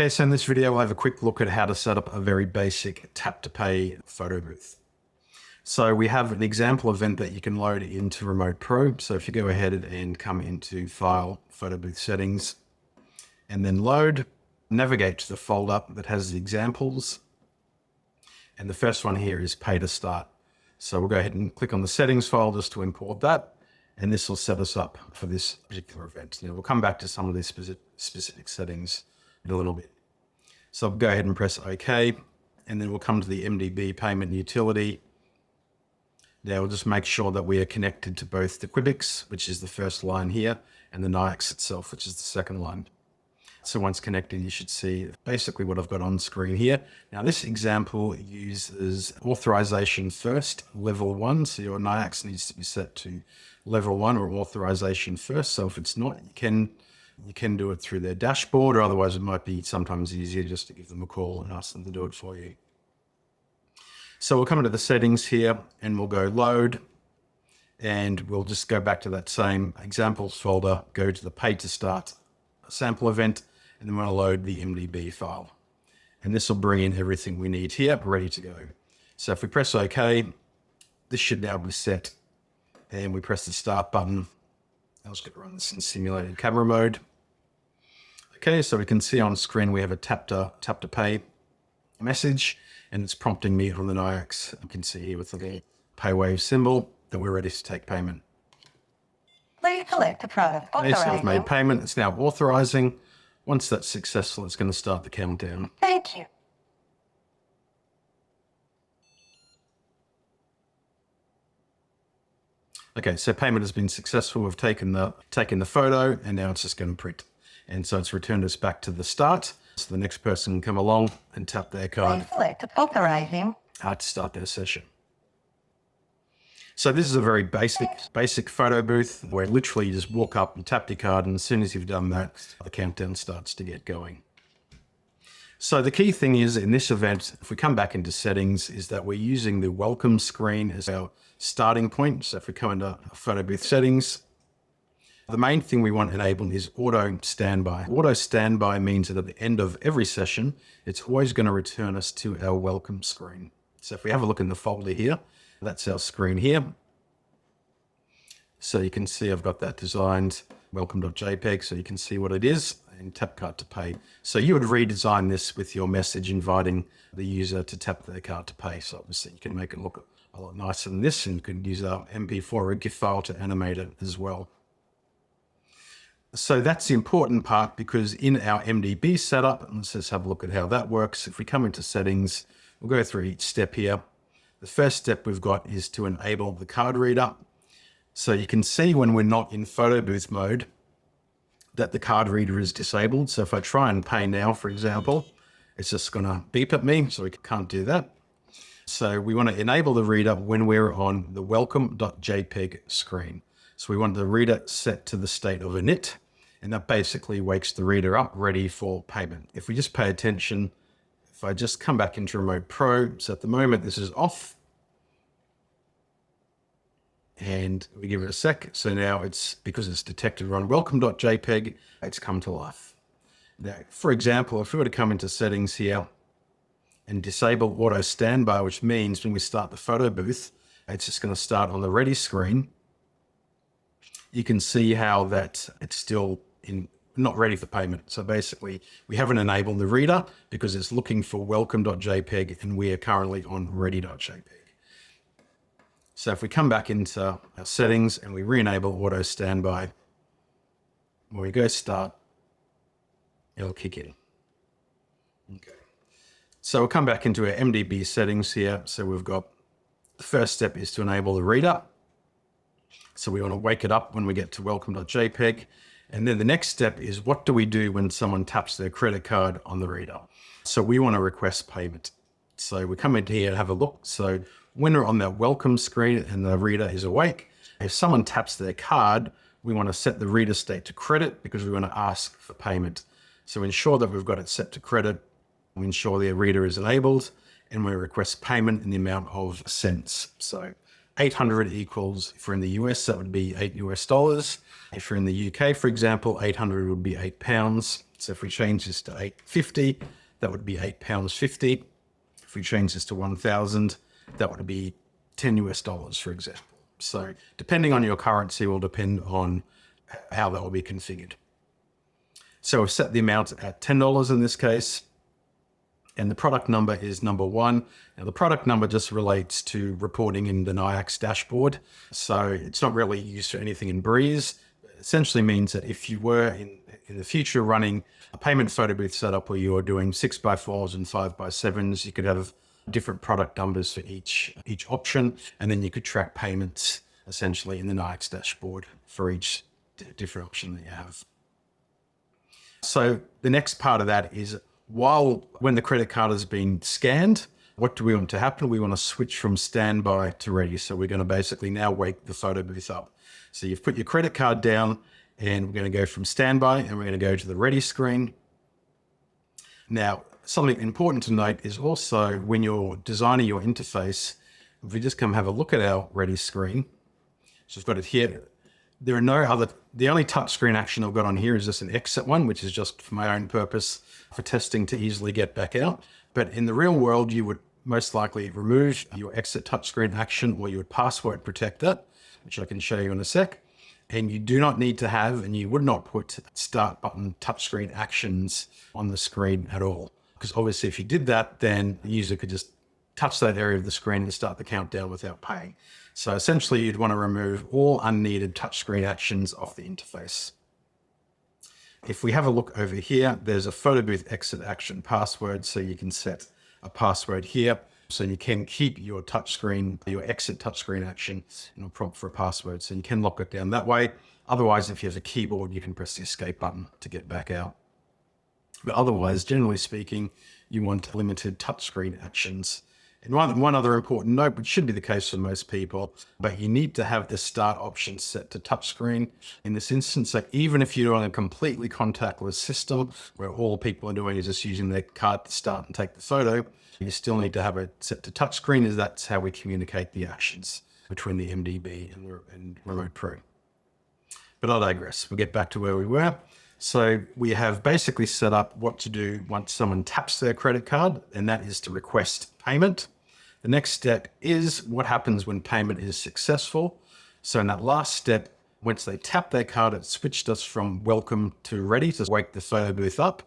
Okay, so in this video, we'll have a quick look at how to set up a very basic tap-to-pay photo booth. So we have an example event that you can load into Remote Pro. So if you go ahead and come into File, Photo Booth Settings, and then Load, navigate to the folder that has the examples. And the first one here is Pay to Start. So we'll go ahead and click on the settings file just to import that. And this will set us up for this particular event. Now we'll come back to some of these specific settings in a little bit. So I'll go ahead and press OK, and then we'll come to the MDB Payment Utility. Now we'll just make sure that we are connected to both the Quibix, which is the first line here, and the NAYAX itself, which is the second line. So once connected, you should see basically what I've got on screen here. Now this example uses Authorization First, level 1. So your NAYAX needs to be set to level 1 or Authorization First. So if it's not, you can do it through their dashboard, or otherwise it might be sometimes easier just to give them a call and ask them to do it for you. So we'll come into the settings here and we'll go Load, and we'll just go back to that same examples folder, go to the Pay to Start sample event, and then we're going to load the MDB file. And this will bring in everything we need here, ready to go. So if we press OK, this should now be set, and we press the Start button. I was going to run this in simulated camera mode. Okay, so we can see on screen we have a tap to pay message, and it's prompting me on the NAYAX. You can see here with the little pay wave symbol that we're ready to take payment. Please select the product. Okay, so I've made payment. It's now authorizing. Once that's successful, it's going to start the countdown. Thank you. Okay, so payment has been successful. We've taken the photo, and now it's just going to print. And so it's returned us back to the start. So the next person can come along and tap their card. Please select authorizing To start their session. So this is a very basic photo booth where literally you just walk up and tap your card, and as soon as you've done that, the countdown starts to get going. So the key thing is in this event, if we come back into settings, is that we're using the welcome screen as our starting point. So if we come into photo booth settings, the main thing we want enabled is auto standby. Auto standby means that at the end of every session, it's always going to return us to our welcome screen. So if we have a look in the folder here, that's our screen here. So you can see I've got that designed, welcome.jpg, so you can see what it is, and tap card to pay. So you would redesign this with your message inviting the user to tap their card to pay. So obviously you can make it look a lot nicer than this, and you can use our MP4 or a GIF file to animate it as well. So that's the important part, because in our MDB setup, let's just have a look at how that works. If we come into settings, we'll go through each step here. The first step we've got is to enable the card reader. So you can see when we're not in photo booth mode that the card reader is disabled. So if I try and pay now, for example, it's just going to beep at me, so we can't do that. So we want to enable the reader when we're on the welcome.jpg screen. So we want the reader set to the state of init, and that basically wakes the reader up ready for payment. If we just pay attention, if I just come back into Remote Pro, so at the moment this is off, and we give it a sec. So now it's, because it's detected we're on welcome.jpg, it's come to life. Now, for example, if we were to come into settings here and disable auto standby, which means when we start the photo booth, it's just going to start on the ready screen. You can see how that it's still not ready for payment. So basically we haven't enabled the reader because it's looking for welcome.jpg, and we are currently on ready.jpg. So if we come back into our settings and we re-enable auto standby, when we go start, it'll kick in. Okay. So we'll come back into our MDB settings here. So we've got, the first step is to enable the reader. So we want to wake it up when we get to welcome.jpg. And then the next step is, what do we do when someone taps their credit card on the reader? So we want to request payment. So we come into here and have a look. So when we're on that welcome screen and the reader is awake, if someone taps their card, we want to set the reader state to credit because we want to ask for payment. So ensure that we've got it set to credit. We ensure the reader is enabled, and we request payment in the amount of cents. So 800 equals, if we're in the US, that would be $8 US. If you're in the UK, for example, 800 would be £8. So if we change this to £8.50, that would be £8.50. If we change this to 1,000, that would be $10 for example. So depending on your currency will depend on how that will be configured. So we've set the amount at $10 in this case, and the product number is number 1. Now the product number just relates to reporting in the NAYAX dashboard. So it's not really used for anything in Breeze. It essentially means that if you were in the future running a payment photo booth setup where you are doing 6x4s and 5x7s, you could have different product numbers for each option, and then you could track payments essentially in the NAYAX dashboard for each different option that you have. So the next part of that is when the credit card has been scanned, what do we want to happen? We want to switch from standby to ready. So we're going to basically now wake the photo booth up. So you've put your credit card down, and we're going to go from standby and we're going to go to the ready screen. Now, something important to note is also when you're designing your interface, if we just come have a look at our ready screen, so I've got it here. There are no other, the only touchscreen action I've got on here is just an exit one, which is just for my own purpose for testing to easily get back out. But in the real world, you would most likely remove your exit touchscreen action, or you would password protect it, which I can show you in a sec. And you do not need to have, and you would not put start button touchscreen actions on the screen at all. Because obviously if you did that, then the user could just touch that area of the screen and start the countdown without paying. So essentially you'd want to remove all unneeded touchscreen actions off the interface. If we have a look over here, there's a photo booth exit action password. So you can set a password here. So you can keep your touchscreen, your exit touchscreen action in a prompt for a password. So you can lock it down that way. Otherwise, if you have a keyboard, you can press the escape button to get back out. But otherwise, generally speaking, you want limited touchscreen actions. And one other important note, which should be the case for most people, but you need to have the start option set to touchscreen in this instance. So even if you're on a completely contactless system where all people are doing is just using their card to start and take the photo, you still need to have it set to touchscreen, as that's how we communicate the actions between the MDB and Remote Pro. But I digress. We'll get back to where we were. So we have basically set up what to do once someone taps their credit card, and that is to request payment. The next step is what happens when payment is successful. So in that last step, once they tap their card, it switched us from welcome to ready to wake the photo booth up.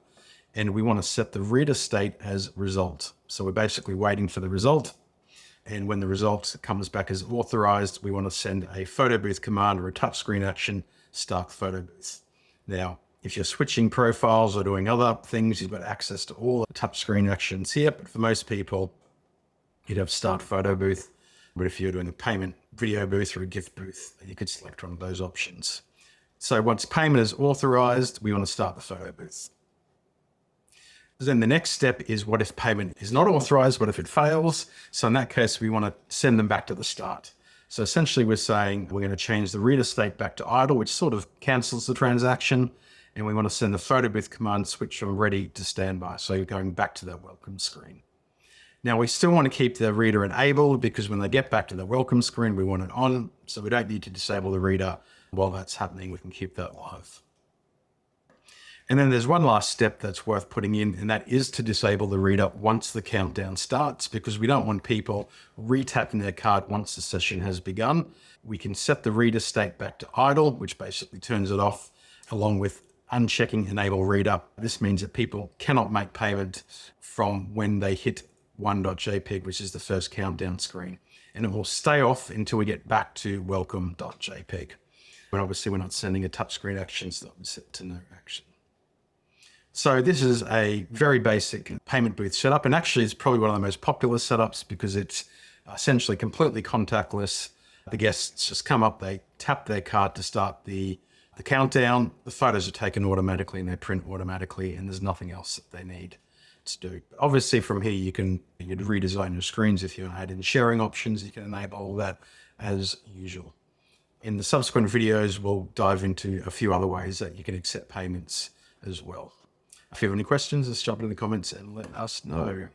And we want to set the reader state as result. So we're basically waiting for the result. And when the result comes back as authorized, we want to send a photo booth command or a touchscreen action, start photo booth. Now, if you're switching profiles or doing other things, you've got access to all the touchscreen actions here. But for most people, you'd have start photo booth. But if you're doing a payment video booth or a gift booth, you could select one of those options. So once payment is authorized, we want to start the photo booth. Then the next step is what if payment is not authorized? What if it fails? So in that case, we want to send them back to the start. So essentially we're saying we're going to change the reader state back to idle, which sort of cancels the transaction. And we want to send the photo booth command switch from ready to standby. So you're going back to that welcome screen. Now we still want to keep the reader enabled because when they get back to the welcome screen, we want it on. So we don't need to disable the reader while that's happening. We can keep that live. And then there's one last step that's worth putting in, and that is to disable the reader once the countdown starts, because we don't want people retapping their card once the session has begun. We can set the reader state back to idle, which basically turns it off, along with unchecking enable reader. This means that people cannot make payment from when they hit 1.jpg, which is the first countdown screen. And it will stay off until we get back to welcome.jpg. But obviously we're not sending a touchscreen action, so that was set to no action. So this is a very basic payment booth setup, and actually it's probably one of the most popular setups because it's essentially completely contactless. The guests just come up, they tap their card to start the countdown, the photos are taken automatically and they print automatically, and there's nothing else that they need to do. Obviously from here you'd redesign your screens. If you add in sharing options, you can enable all that as usual. In the subsequent videos, we'll dive into a few other ways that you can accept payments as well. If you have any questions, just jump in the comments and let us know.